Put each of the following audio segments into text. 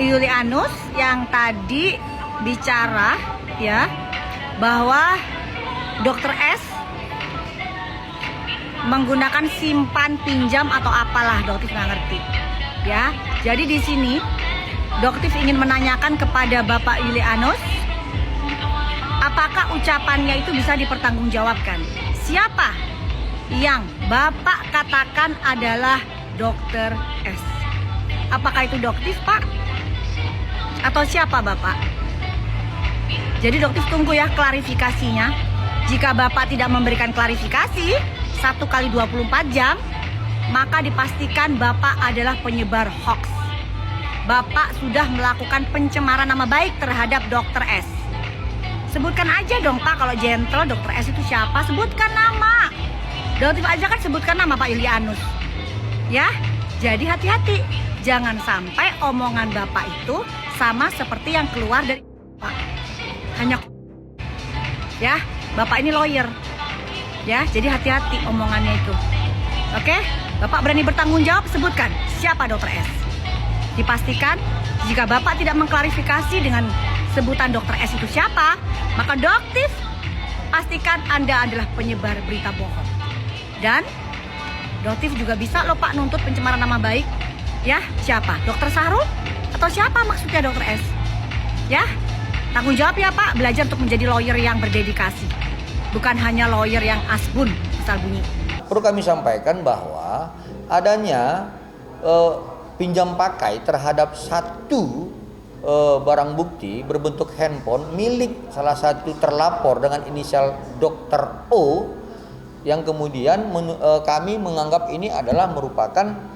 Yulianus yang tadi bicara ya bahwa Dokter S menggunakan simpan pinjam atau apalah, Doktif nggak ngerti ya. Jadi di sini Doktif ingin menanyakan kepada Bapak Yulianus, apakah ucapannya itu bisa dipertanggungjawabkan? Siapa yang Bapak katakan adalah Dokter S? Apakah itu Doktif, Pak? Atau siapa Bapak? Jadi Doktif tunggu ya klarifikasinya. Jika Bapak tidak memberikan klarifikasi 1 kali 24 jam, maka dipastikan Bapak adalah penyebar hoax. Bapak sudah melakukan pencemaran nama baik terhadap Dokter S. Sebutkan aja dong Pak, kalau gentle Dokter S itu siapa? Sebutkan nama. Doktif aja kan sebutkan nama Pak Yulianus. Ya, jadi hati-hati. Jangan sampai omongan Bapak itu sama seperti yang keluar dari Pak. Hanya ya, Bapak ini lawyer. Ya, jadi hati-hati omongannya itu. Oke? Bapak berani bertanggung jawab, sebutkan siapa Dokter S. Dipastikan jika Bapak tidak mengklarifikasi dengan sebutan Dokter S itu siapa, maka Doktif pastikan Anda adalah penyebar berita bohong. Dan Doktif juga bisa loh Pak nuntut pencemaran nama baik. Ya, siapa? Dokter Sahrul? Atau siapa maksudnya Dokter S? Ya, tanggung jawab ya Pak, belajar untuk menjadi lawyer yang berdedikasi. Bukan hanya lawyer yang asbun, asal bunyi. Perlu kami sampaikan bahwa adanya pinjam pakai terhadap satu barang bukti berbentuk handphone milik salah satu terlapor dengan inisial Dr. O, yang kemudian kami menganggap ini adalah merupakan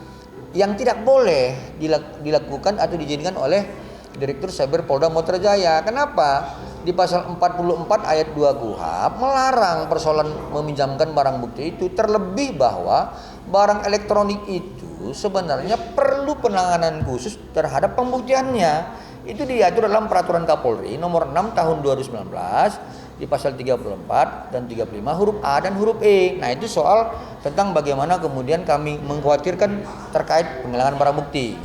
yang tidak boleh dilakukan atau dijadikan oleh Direktur Cyber Polda Metro Jaya. Kenapa? Di pasal 44 ayat 2 KUHP melarang persoalan meminjamkan barang bukti itu, terlebih bahwa barang elektronik itu sebenarnya perlu penanganan khusus terhadap pembuktiannya. Itu diatur dalam Peraturan Kapolri nomor 6 tahun 2019 di pasal 34 dan 35 huruf A dan huruf E. Nah, itu soal tentang bagaimana kemudian kami mengkhawatirkan terkait penghilangan barang bukti.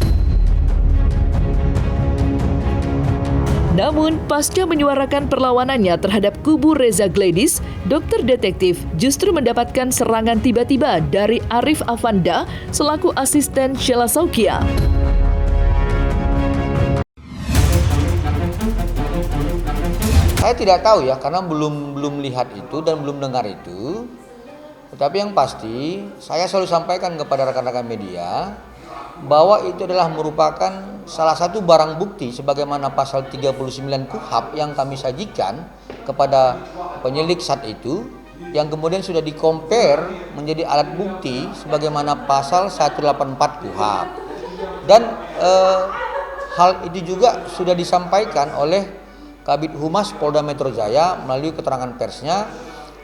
Namun, pasca menyuarakan perlawanannya terhadap kubu Reza Gladys, dokter detektif justru mendapatkan serangan tiba-tiba dari Arif Avanda selaku asisten Sheila Saukia. Saya tidak tahu ya, karena belum lihat itu dan belum dengar itu. Tetapi yang pasti, saya selalu sampaikan kepada rekan-rekan media bahwa itu adalah merupakan salah satu barang bukti sebagaimana pasal 39 KUHP yang kami sajikan kepada penyidik saat itu, yang kemudian sudah di-compare menjadi alat bukti sebagaimana pasal 184 KUHP. Dan hal itu juga sudah disampaikan oleh Kabid Humas Polda Metro Jaya melalui keterangan persnya.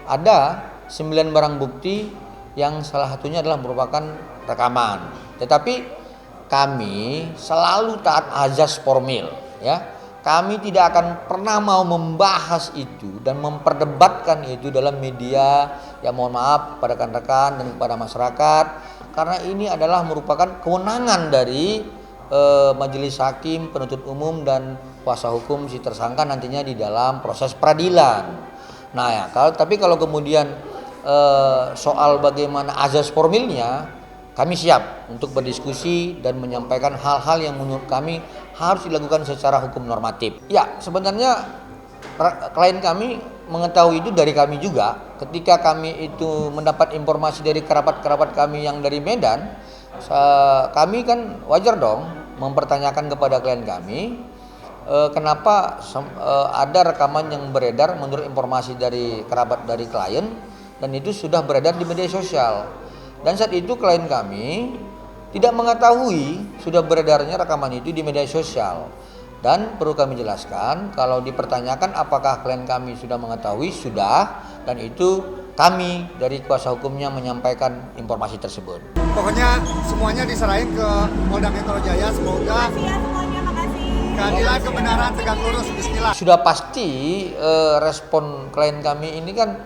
Ada 9 barang bukti yang salah satunya adalah merupakan rekaman. Tetapi kami selalu taat azas formil, ya. Kami tidak akan pernah mau membahas itu dan memperdebatkan itu dalam media. Ya, mohon maaf pada rekan-rekan dan kepada masyarakat, karena ini adalah merupakan kewenangan dari majelis hakim, penuntut umum dan kuasa hukum si tersangka nantinya di dalam proses peradilan. Nah ya, tapi kalau kemudian soal bagaimana azas formilnya, kami siap untuk berdiskusi dan menyampaikan hal-hal yang menurut kami harus dilakukan secara hukum normatif. Ya, sebenarnya klien kami mengetahui itu dari kami juga. Ketika kami itu mendapat informasi dari kerabat-kerabat kami yang dari Medan, kami kan wajar dong mempertanyakan kepada klien kami, kenapa ada rekaman yang beredar menurut informasi dari kerabat dari klien, dan itu sudah beredar di media sosial. Dan saat itu klien kami tidak mengetahui sudah beredarnya rekaman itu di media sosial. Dan perlu kami jelaskan, kalau dipertanyakan apakah klien kami sudah mengetahui, sudah, dan itu kami dari kuasa hukumnya menyampaikan informasi tersebut. Pokoknya semuanya diserahin ke Polda Metro Jaya, semoga keadilan kebenaran tegak lurus. Bismillah. Sudah pasti respon klien kami ini kan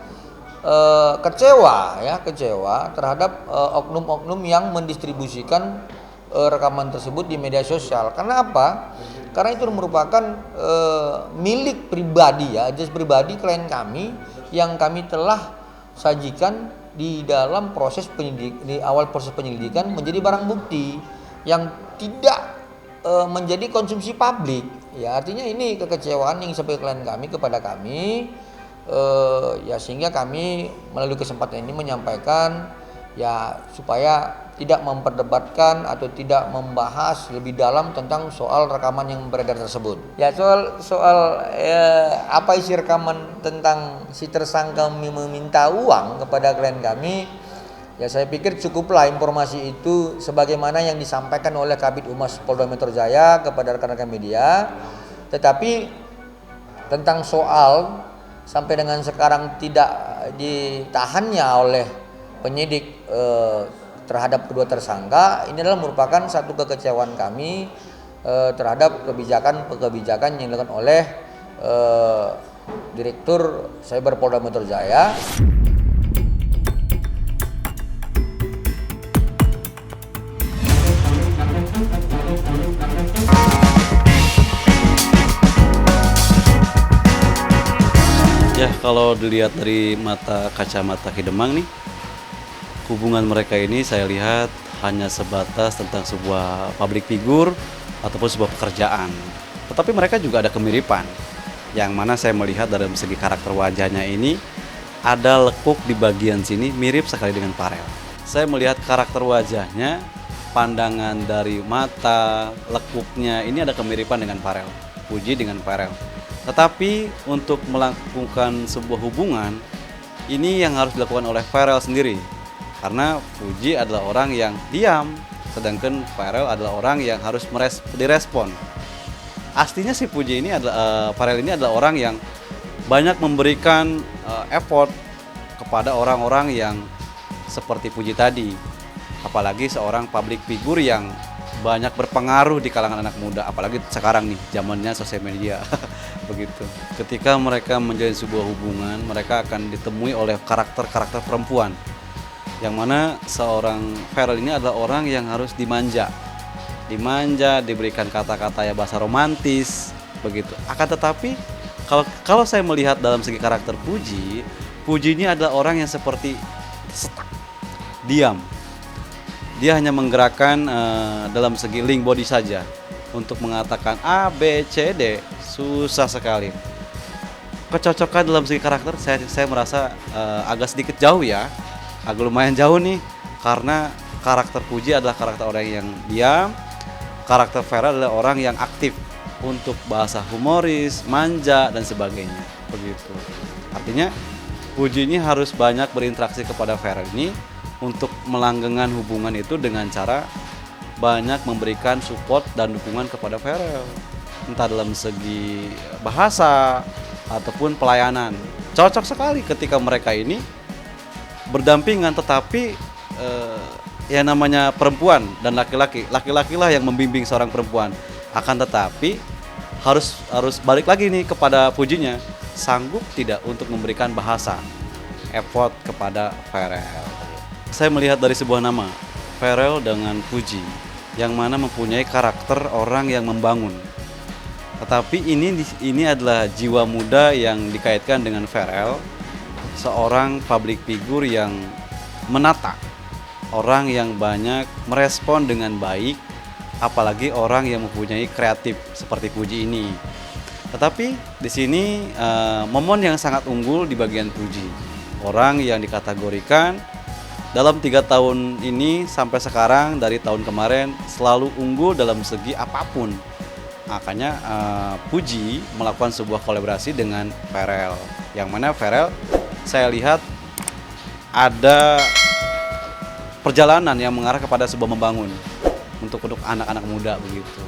kecewa terhadap oknum-oknum yang mendistribusikan rekaman tersebut di media sosial. Karena apa? karena itu merupakan milik pribadi ya, jas pribadi klien kami yang kami telah sajikan di dalam proses di awal proses penyelidikan menjadi barang bukti yang tidak menjadi konsumsi publik. Ya, artinya ini kekecewaan yang disampaikan klien kami kepada kami, ya sehingga kami melalui kesempatan ini menyampaikan ya supaya tidak memperdebatkan atau tidak membahas lebih dalam tentang soal rekaman yang beredar tersebut. Ya soal apa isi rekaman tentang si tersangka meminta uang kepada klien kami, ya saya pikir cukuplah informasi itu sebagaimana yang disampaikan oleh Kabid Humas Polda Metro Jaya kepada rekan-rekan media. Tetapi tentang soal sampai dengan sekarang tidak ditahannya oleh penyidik terhadap kedua tersangka, ini adalah merupakan satu kekecewaan kami terhadap kebijakan yang dilakukan oleh Direktur Cyber Polda Metro Jaya. Ya, kalau dilihat dari kacamata Hidemang nih, hubungan mereka ini saya lihat hanya sebatas tentang sebuah public figure ataupun sebuah pekerjaan. Tetapi mereka juga ada kemiripan, yang mana saya melihat dari segi karakter wajahnya ini ada lekuk di bagian sini mirip sekali dengan Farel. Saya melihat karakter wajahnya, pandangan dari mata, lekuknya ini ada kemiripan dengan Farel, Puji dengan Farel. Tetapi untuk melakukan sebuah hubungan, ini yang harus dilakukan oleh Farel sendiri. Karena Puji adalah orang yang diam, sedangkan Farel adalah orang yang harus direspon. Aslinya si Puji ini adalah Farel ini adalah orang yang banyak memberikan effort kepada orang-orang yang seperti Puji tadi. Apalagi seorang public figure yang banyak berpengaruh di kalangan anak muda, apalagi sekarang nih zamannya sosial media. Begitu. Ketika mereka menjalin sebuah hubungan, mereka akan ditemui oleh karakter-karakter perempuan. Yang mana seorang Farel ini adalah orang yang harus dimanja, diberikan kata-kata ya bahasa romantis, begitu. Akan tetapi kalau saya melihat dalam segi karakter Puji ini adalah orang yang seperti stuck, diam. Dia hanya menggerakkan dalam segi link body saja untuk mengatakan A, B, C, D, susah sekali. Kecocokan dalam segi karakter saya merasa agak sedikit jauh ya. Agak lumayan jauh nih, karena karakter Puji adalah karakter orang yang diam, karakter Farel adalah orang yang aktif untuk bahasa humoris, manja dan sebagainya, begitu. Artinya Puji ini harus banyak berinteraksi kepada Farel ini untuk melanggengkan hubungan itu dengan cara banyak memberikan support dan dukungan kepada Farel, entah dalam segi bahasa ataupun pelayanan. Cocok sekali ketika mereka ini berdampingan, tetapi yang namanya perempuan dan laki-laki lah yang membimbing seorang perempuan. Akan tetapi harus balik lagi nih kepada Pujinya, sanggup tidak untuk memberikan bahasa effort kepada Farel. Saya melihat dari sebuah nama Farel dengan Puji, yang mana mempunyai karakter orang yang membangun. Tetapi ini adalah jiwa muda yang dikaitkan dengan Farel, seorang public figure yang menata, orang yang banyak merespon dengan baik, apalagi orang yang mempunyai kreatif seperti Puji ini. Tetapi di sini momen yang sangat unggul di bagian Puji, orang yang dikategorikan dalam 3 tahun ini sampai sekarang dari tahun kemarin selalu unggul dalam segi apapun. Makanya Puji melakukan sebuah kolaborasi dengan Farel, yang mana Farel saya lihat ada perjalanan yang mengarah kepada sebuah membangun untuk anak-anak muda begitu.